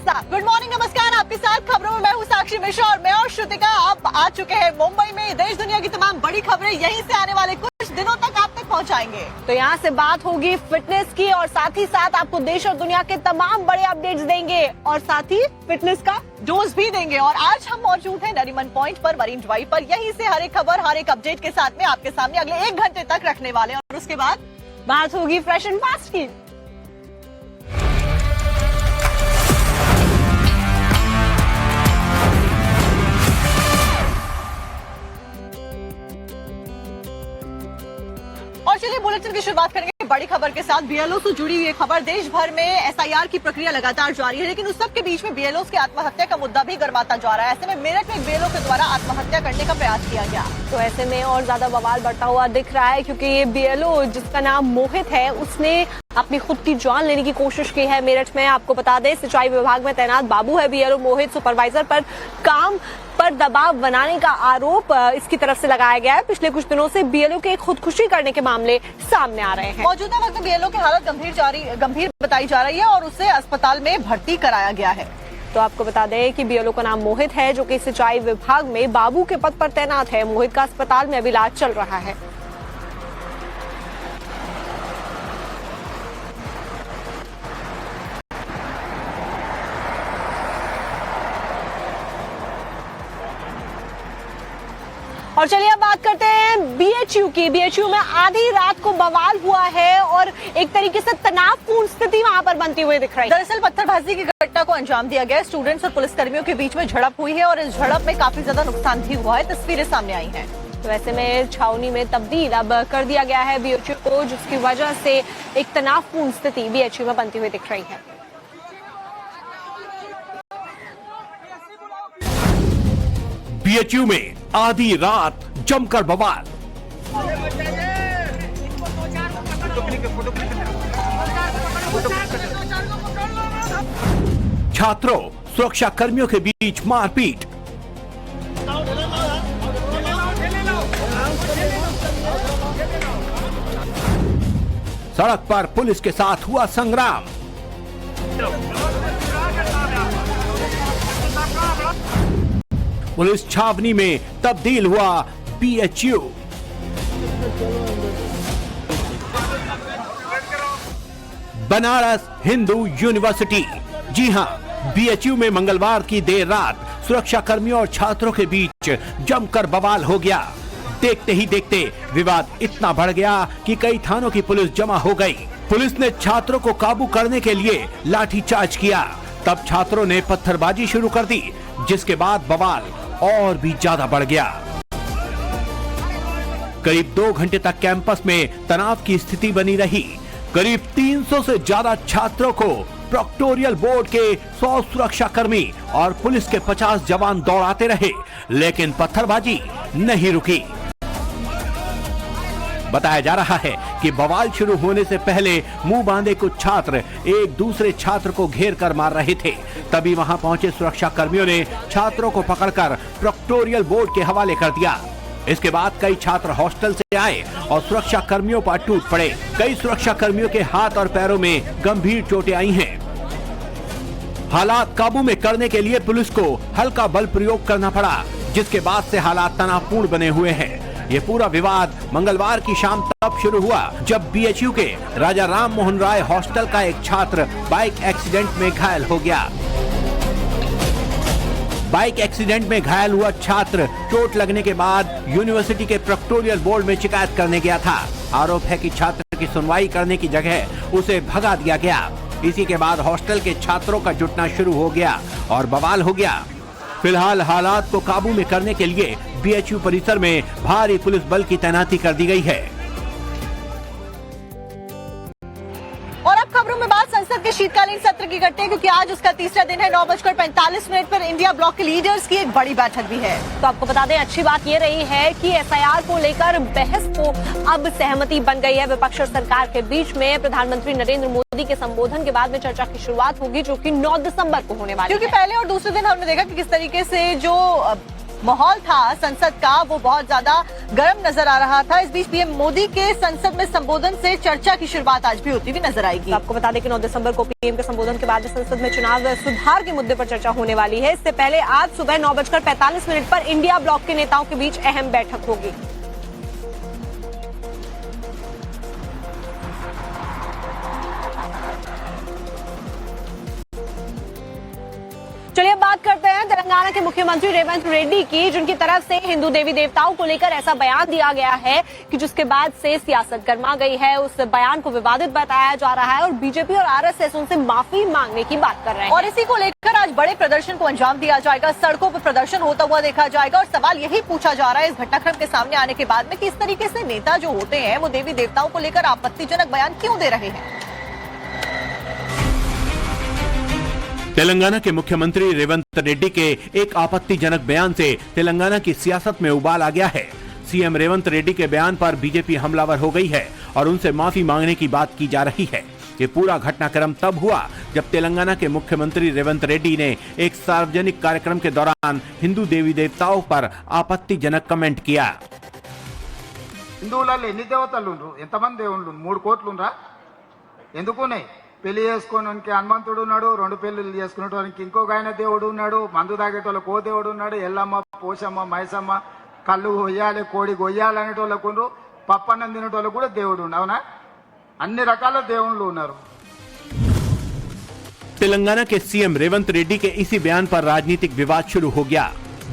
साथ। Good morning, नमस्कार। आपके साथ खबरों में मैं हूँ साक्षी मिश्रा और मैं और श्रुतिका आप आ चुके हैं मुंबई में। देश दुनिया की तमाम बड़ी खबरें यहीं से आने वाले कुछ दिनों तक आप तक पहुँचाएंगे। तो यहाँ से बात होगी फिटनेस की और साथ ही साथ आपको देश और दुनिया के तमाम बड़े अपडेट्स देंगे और साथ ही फिटनेस का डोज भी देंगे। और आज हम मौजूद हैं नरीमन पॉइंट पर, मरीन ड्राइव पर। यहीं से हर एक खबर, हर एक अपडेट के साथ में आपके सामने अगले 1 घंटे तक रखने वाले हैं। और उसके बाद बात होगी फ्रेश एंड फास्ट की। और चलिए बुलेटिन की शुरुआत करेंगे बड़ी खबर के साथ। बीएलओ से जुड़ी हुई खबर। देश भर में एसआईआर की प्रक्रिया लगातार जारी है, लेकिन उस सब के बीच में बीएलओ की आत्महत्या का मुद्दा भी गर्माता जा रहा है। ऐसे में मेरठ में एक बीएलओ के द्वारा आत्महत्या करने का प्रयास किया गया, तो ऐसे में और ज्यादा बवाल बढ़ता हुआ दिख रहा है, क्योंकि ये बीएलओ जिसका नाम मोहित है, उसने अपनी खुद की जान लेने की कोशिश की है मेरठ में। आपको बता दें, सिंचाई विभाग में तैनात बाबू है बीएलओ मोहित। सुपरवाइजर पर काम पर दबाव बनाने का आरोप इसकी तरफ से लगाया गया है। पिछले कुछ दिनों से बीएलओ के खुदकुशी करने के मामले सामने आ रहे हैं। मौजूदा वक्त में बीएलओ की हालत गंभीर बताई जा रही है और उसे अस्पताल में भर्ती कराया गया है। तो आपको बता दें कि बीएलओ का नाम मोहित है, जो कि सिंचाई विभाग में बाबू के पद पर तैनात है। मोहित का अस्पताल में अभी इलाज चल रहा है। और चलिए अब बात करते हैं बीएचयू की। बीएचयू में आधी रात को बवाल हुआ है और एक तरीके से तनावपूर्ण स्थिति वहां पर बनती हुई दिख रही है। दरअसल पत्थरबाजी की घटना को अंजाम दिया गया। स्टूडेंट्स और पुलिसकर्मियों के बीच में झड़प हुई है और इस झड़प में काफी ज्यादा नुकसान भी हुआ है। तस्वीरें सामने आई हैं। तो ऐसे में छावनी में तब्दील अब कर दिया गया है बीएचयू को, जिसकी वजह से एक तनावपूर्ण स्थिति बीएचयू में बनती हुई दिख रही है। बीएचयू में आधी रात जमकर बवाल। छात्रों सुरक्षा कर्मियों के बीच मारपीट। सड़क पर पुलिस के साथ हुआ संग्राम। पुलिस छावनी में तब्दील हुआ बीएचयू। बनारस हिंदू यूनिवर्सिटी। जी हां, बीएचयू में मंगलवार की देर रात सुरक्षा कर्मियों और छात्रों के बीच जमकर बवाल हो गया। देखते ही देखते विवाद इतना बढ़ गया कि कई थानों की पुलिस जमा हो गई। पुलिस ने छात्रों को काबू करने के लिए लाठीचार्ज किया। तब छात्रों ने पत्थरबाजी शुरू कर दी, जिसके बाद बवाल और भी ज्यादा बढ़ गया। करीब 2 घंटे तक कैंपस में तनाव की स्थिति बनी रही। करीब 300 से ज्यादा छात्रों को प्रोक्टोरियल बोर्ड के 100 सुरक्षा कर्मी और पुलिस के 50 जवान दौड़ाते रहे, लेकिन पत्थरबाजी नहीं रुकी। बताया जा रहा है कि बवाल शुरू होने से पहले मुंह बांधे कुछ छात्र एक दूसरे छात्र को घेर कर मार रहे थे। तभी वहां पहुंचे सुरक्षा कर्मियों ने छात्रों को पकड़कर प्रोक्टोरियल बोर्ड के हवाले कर दिया। इसके बाद कई छात्र हॉस्टल से आए और सुरक्षा कर्मियों पर टूट पड़े। कई सुरक्षा कर्मियों के हाथ और पैरों में गंभीर चोटें आई हैं। हालात काबू में करने के लिए पुलिस को हल्का बल प्रयोग करना पड़ा, जिसके बाद से हालात तनावपूर्ण बने हुए हैं। ये पूरा विवाद मंगलवार की शाम तब शुरू हुआ जब बीएचयू के राजा राम मोहन राय हॉस्टल का एक छात्र बाइक एक्सीडेंट में घायल हो गया। बाइक एक्सीडेंट में घायल हुआ छात्र चोट लगने के बाद यूनिवर्सिटी के प्रोक्टोरियल बोर्ड में शिकायत करने गया था। आरोप है कि छात्र की सुनवाई करने की जगह उसे भगा दिया गया। इसी के बाद हॉस्टल के छात्रों का जुटना शुरू हो गया और बवाल हो गया। फिलहाल हालात को काबू में करने के लिए बीएचयू परिसर में भारी पुलिस बल की तैनाती कर दी गई है। और अब खबरों में बात संसद के शीतकालीन सत्र की करते हैं, क्योंकि आज उसका तीसरा दिन है। 9:45 पर इंडिया ब्लॉक के लीडर्स की एक बड़ी बैठक भी है। तो आपको बता दें, अच्छी बात ये रही है कि एसआईआर को लेकर बहस को अब सहमति बन गई है। विपक्ष और सरकार के बीच में प्रधानमंत्री नरेंद्र मोदी के संबोधन के बाद में चर्चा की शुरुआत होगी, जो कि 9 दिसंबर को होने वाली है। क्योंकि पहले और दूसरे दिन हमने देखा कि किस तरीके से जो माहौल था संसद का वो बहुत ज्यादा गर्म नजर आ रहा था। इस बीच पीएम मोदी के संसद में संबोधन से चर्चा की शुरुआत आज भी होती हुई नजर आएगी। आपको बता दें कि 9 दिसंबर को पीएम के संबोधन के बाद संसद में चुनाव सुधार के मुद्दे पर चर्चा होने वाली है। इससे पहले आज सुबह 9:45 पर इंडिया ब्लॉक के नेताओं के बीच अहम बैठक होगी। चलिए बात करते हैं तेलंगाना के मुख्यमंत्री रेवंत रेड्डी की, जिनकी तरफ से हिंदू देवी देवताओं को लेकर ऐसा बयान दिया गया है कि जिसके बाद से सियासत गर्मा गई है। उस बयान को विवादित बताया जा रहा है और बीजेपी और आरएसएस उनसे माफी मांगने की बात कर रहे हैं। और इसी को लेकर आज बड़े प्रदर्शन को अंजाम दिया जाएगा, सड़कों पर प्रदर्शन होता हुआ देखा जाएगा। और सवाल यही पूछा जा रहा है इस घटनाक्रम के सामने आने के बाद में कि इस तरीके से नेता जो होते हैं वो देवी देवताओं को लेकर आपत्तिजनक बयान क्यों दे रहे हैं। तेलंगाना के मुख्यमंत्री रेवंत रेड्डी के एक आपत्तिजनक बयान से तेलंगाना की सियासत में उबाल आ गया है। सीएम रेवंत रेड्डी के बयान पर बीजेपी हमलावर हो गई है और उनसे माफी मांगने की बात की जा रही है। ये पूरा घटनाक्रम तब हुआ जब तेलंगाना के मुख्यमंत्री रेवंत रेड्डी ने एक सार्वजनिक कार्यक्रम के दौरान हिंदू देवी देवताओं पर आपत्तिजनक कमेंट किया। హిందువులలో ఎన్ని దేవతలు ఉండ్రు, ఎంతమంది దేవుళ్ళు? 3 కోట్లు ఉండ్రా? ఎందుకున్నాయి? పెళ్లి చేసుకోవడానికి హనుమంతుడు ఉన్నాడు, 2 పెళ్లిళ్ళు చేసుకునేటోనికి ఇంకొక ఆయన దేవుడు ఉన్నాడు, మందు తాగేటోళ్ళకి ఓ దేవుడు ఉన్నాడు, ఎల్లమ్మ, పోషమ్మ, మైసమ్మ, కళ్ళు కొయ్యాలి, కోడి కొయ్యాలి అనేటోళ్ళకు ఉండ్రు, పప్పన్నం తినేటోళ్ళకు కూడా దేవుడు ఉండు. అవునా? అన్ని రకాల దేవుళ్ళు ఉన్నారు। तेलंगाना के सीएम रेवंत रेड्डी के इसी बयान पर राजनीतिक विवाद शुरू हो गया।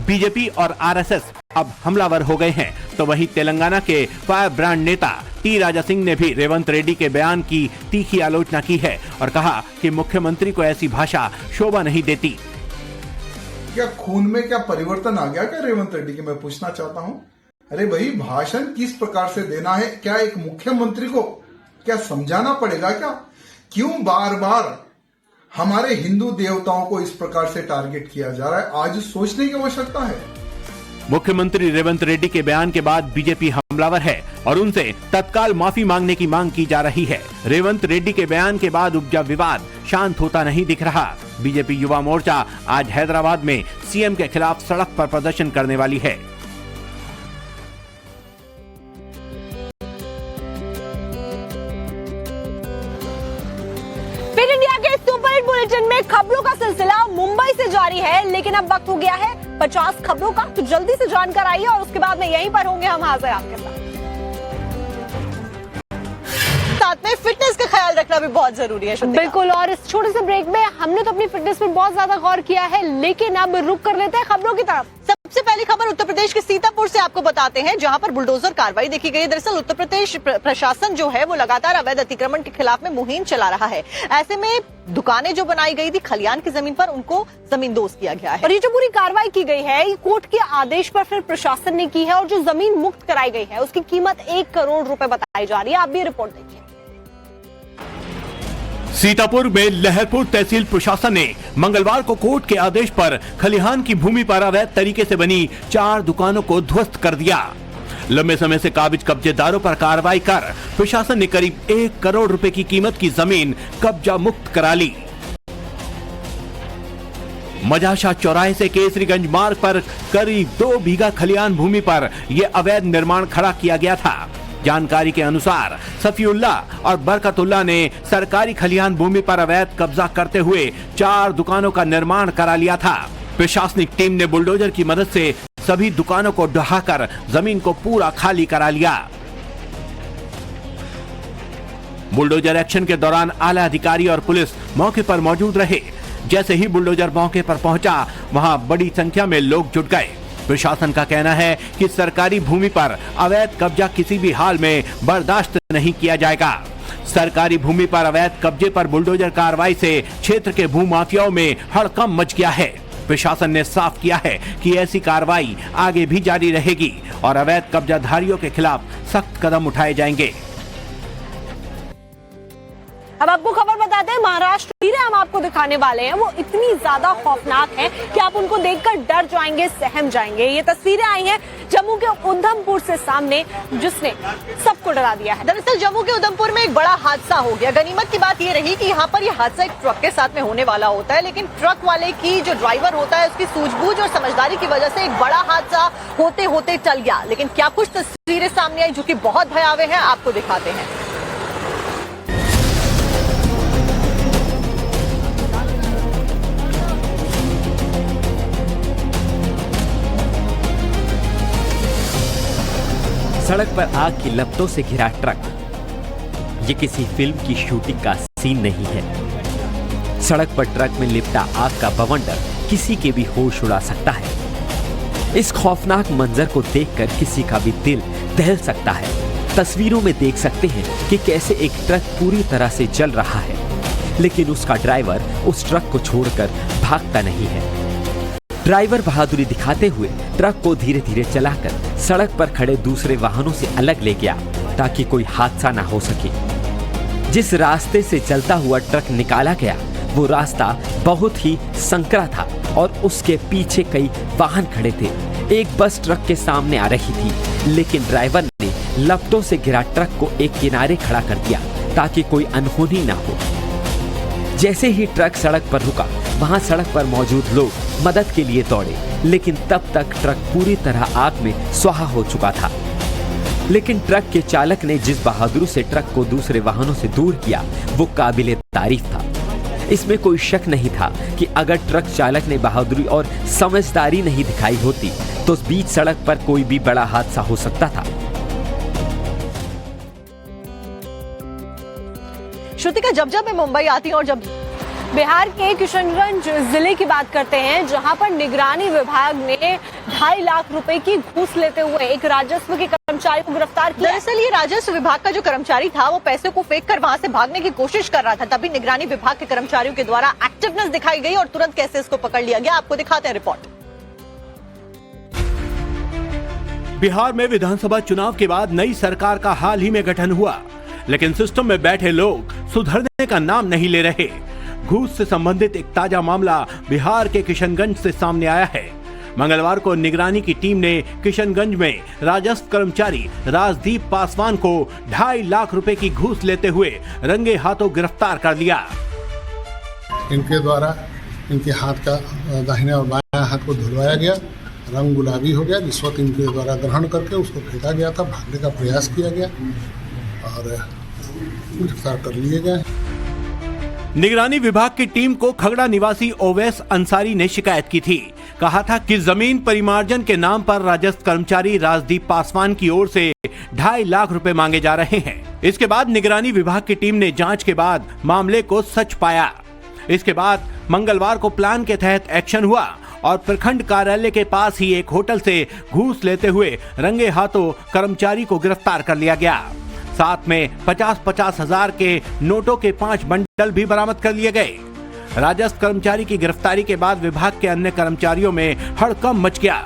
बीजेपी और आरएसएस अब हमलावर हो गए हैं, तो वहीं तेलंगाना के फायर ब्रांड नेता टी राजा सिंह ने भी रेवंत रेड्डी के बयान की तीखी आलोचना की है और कहा कि मुख्यमंत्री को ऐसी भाषा शोभा नहीं देती। क्या खून में क्या परिवर्तन आ गया क्या रेवंत रेड्डी के? मैं पूछना चाहता हूं। अरे भाई, भाषण किस प्रकार से देना है? क्या एक मुख्यमंत्री को क्या समझाना पड़ेगा क्या? क्यों बार बार हमारे हिंदू देवताओं को इस प्रकार से टारगेट किया जा रहा है? आज सोचने की आवश्यकता है। मुख्यमंत्री रेवंत रेड्डी के बयान के बाद बीजेपी हमलावर है और उनसे तत्काल माफी मांगने की मांग की जा रही है। रेवंत रेड्डी के बयान के बाद उपजा विवाद शांत होता नहीं दिख रहा। बीजेपी युवा मोर्चा आज हैदराबाद में सीएम के खिलाफ सड़क पर प्रदर्शन करने वाली है। फिर इंडिया के सुपर हिट बुलेटिन में खबरों का सिलसिला मुंबई से जारी है, लेकिन अब वक्त हो गया है 50 खबरों का, तो जल्दी से जानकर आइए और उसके बाद में यहीं पर होंगे हम हाजिर आपके साथ में फिटनेस का ख्याल रखना भी बहुत जरूरी है। बिल्कुल। और इस छोटे से ब्रेक में हमने तो अपनी फिटनेस पर बहुत ज्यादा गौर किया है, लेकिन अब रुक कर लेते हैं खबरों की तरफ। सबसे पहली खबर उत्तर प्रदेश के सीतापुर से आपको बताते हैं, जहां पर बुलडोजर कार्रवाई देखी गई। दरअसल उत्तर प्रदेश प्रशासन जो है वो लगातार अवैध अतिक्रमण के खिलाफ में मुहिम चला रहा है। ऐसे में दुकानें जो बनाई गई थी खलियान की जमीन पर, उनको जमींदोज किया गया है। और ये जो पूरी कार्रवाई की गई है, ये कोर्ट के आदेश पर फिर प्रशासन ने की है और जो जमीन मुक्त कराई गई है उसकी कीमत 1 करोड़ रुपए बताई जा रही है। आप भी रिपोर्ट देखिए। सीतापुर में लहरपुर तहसील प्रशासन ने मंगलवार को कोर्ट के आदेश पर खलिहान की भूमि पर अवैध तरीके से बनी 4 दुकानों को ध्वस्त कर दिया। लंबे समय से काबिज कब्जेदारों पर कार्रवाई कर प्रशासन ने करीब 1 करोड़ रुपए की कीमत की जमीन कब्जा मुक्त करा ली। मजाशा चौराहे से केसरीगंज मार्ग पर करीब 2 बीघा खलिहान भूमि पर यह अवैध निर्माण खड़ा किया गया था। जानकारी के अनुसार सफीउल्ला और बरकतुल्ला ने सरकारी खलिहान भूमि पर अवैध कब्जा करते हुए 4 दुकानों का निर्माण करा लिया था। प्रशासनिक टीम ने बुलडोजर की मदद से सभी दुकानों को ढहाकर जमीन को पूरा खाली करा लिया। बुलडोजर एक्शन के दौरान आला अधिकारी और पुलिस मौके पर मौजूद रहे। जैसे ही बुलडोजर मौके पर पहुंचा, वहां बड़ी संख्या में लोग जुट गए। प्रशासन का कहना है कि सरकारी भूमि पर अवैध कब्जा किसी भी हाल में बर्दाश्त नहीं किया जाएगा। सरकारी भूमि पर अवैध कब्जे पर बुलडोजर कार्रवाई से क्षेत्र के भूमाफियाओं में हड़कंप मच गया है। प्रशासन ने साफ किया है कि ऐसी कार्रवाई आगे भी जारी रहेगी और अवैध कब्जाधारियों के खिलाफ सख्त कदम उठाए जाएंगे। अब आपको खबर बताते हैं, महाराष्ट्र तस्वीरें हम आपको दिखाने वाले हैं वो इतनी ज्यादा खौफनाक हैं कि आप उनको देखकर डर जाएंगे, सहम जाएंगे। ये तस्वीरें आई हैं जम्मू के उधमपुर से सामने, जिसने सबको डरा दिया है। दरअसल जम्मू के उधमपुर में एक बड़ा हादसा हो गया। गनीमत की बात ये रही कि यहाँ पर ये हादसा एक ट्रक के साथ में होने वाला होता है, लेकिन ट्रक वाले की जो ड्राइवर होता है उसकी सूझबूझ और समझदारी की वजह से एक बड़ा हादसा होते होते टल गया। लेकिन क्या कुछ तस्वीरें सामने आई जो कि बहुत भयावह हैं, आपको दिखाते हैं। सड़क पर आग की लपटों से घिरा ट्रक। ये किसी फिल्म की शूटिंग का सीन नहीं है। सड़क पर ट्रक में लिपटा आग का बवंडर किसी के भी होश उड़ा सकता है। इस खौफनाक मंजर को देखकर किसी का भी दिल दहल सकता है। तस्वीरों में देख सकते हैं कि कैसे एक ट्रक पूरी तरह से जल रहा है, लेकिन उसका ड्राइवर उस ट्रक को छोड़कर भागता नहीं है। ड्राइवर बहादुरी दिखाते हुए ट्रक को धीरे धीरे चलाकर सड़क पर खड़े दूसरे वाहनों से अलग ले गया ताकि कोई हादसा ना हो सके। जिस रास्ते से चलता हुआ ट्रक निकाला गया वो रास्ता बहुत ही संकरा था और उसके पीछे कई वाहन खड़े थे। एक बस ट्रक के सामने आ रही थी, लेकिन ड्राइवर ने लपटों से घिरा ट्रक को एक किनारे खड़ा कर दिया ताकि कोई अनहोनी ना हो। जैसे ही ट्रक सड़क पर रुका, वहां सड़क पर मौजूद लोग मदद के लिए दौड़े, लेकिन तब तक ट्रक पूरी तरह आग में स्वाहा हो चुका था। लेकिन ट्रक के चालक ने जिस बहादुरी से ट्रक को दूसरे वाहनों से दूर किया वो काबिले तारीफ था। इसमें कोई शक नहीं था कि अगर ट्रक चालक ने बहादुरी और समझदारी नहीं दिखाई होती तो बीच सड़क पर कोई भी बड़ा हादसा हो सकता था। श्रुतिका, जब मैं मुंबई आती हूँ और जब बिहार के किशनगंज जिले की बात करते हैं, जहां पर निगरानी विभाग ने 2.5 लाख रुपए की घूस लेते हुए एक राजस्व के कर्मचारी को गिरफ्तार किया। दरअसल ये राजस्व विभाग का जो कर्मचारी था वो पैसे को फेंक कर वहां से भागने की कोशिश कर रहा था। तभी निगरानी विभाग के कर्मचारियों के द्वारा एक्टिवनेस दिखाई गई और तुरंत कैसे इसको पकड़ लिया गया, आपको दिखाते हैं रिपोर्ट। बिहार में विधानसभा चुनाव के बाद नई सरकार का हाल ही में गठन हुआ, लेकिन सिस्टम में बैठे लोग सुधरने का नाम नहीं ले रहे। घूस से संबंधित एक ताजा मामला बिहार के किशनगंज से सामने आया है। मंगलवार को निगरानी की टीम ने किशनगंज में राजस्व कर्मचारी राजदीप पासवान को 2.5 लाख रुपए की घूस लेते हुए रंगे हाथों गिरफ्तार कर लिया। इनके द्वारा इनके हाथ का दाहिने और बाएं हाथ को धुलवाया गया, रंग गुलाबी हो गया। रिश्वत इनके द्वारा ग्रहण करके उसको फेंका गया था, भागने का प्रयास किया गया और गिरफ्तार कर लिए गए। निगरानी विभाग की टीम को खगड़ा निवासी ओवैस अंसारी ने शिकायत की थी। कहा था कि जमीन परिमार्जन के नाम पर राजस्व कर्मचारी राजदीप पासवान की ओर से 2.5 लाख रुपए मांगे जा रहे हैं। इसके बाद निगरानी विभाग की टीम ने जांच के बाद मामले को सच पाया। इसके बाद मंगलवार को प्लान के तहत एक्शन हुआ और प्रखंड कार्यालय के पास ही एक होटल से घूस लेते हुए रंगे हाथों कर्मचारी को गिरफ्तार कर लिया गया। साथ में 50-50 हजार के नोटों के 5 बंडल भी बरामद कर लिए गए। राजस्व कर्मचारी की गिरफ्तारी के बाद विभाग के अन्य कर्मचारियों में हड़कंप मच गया।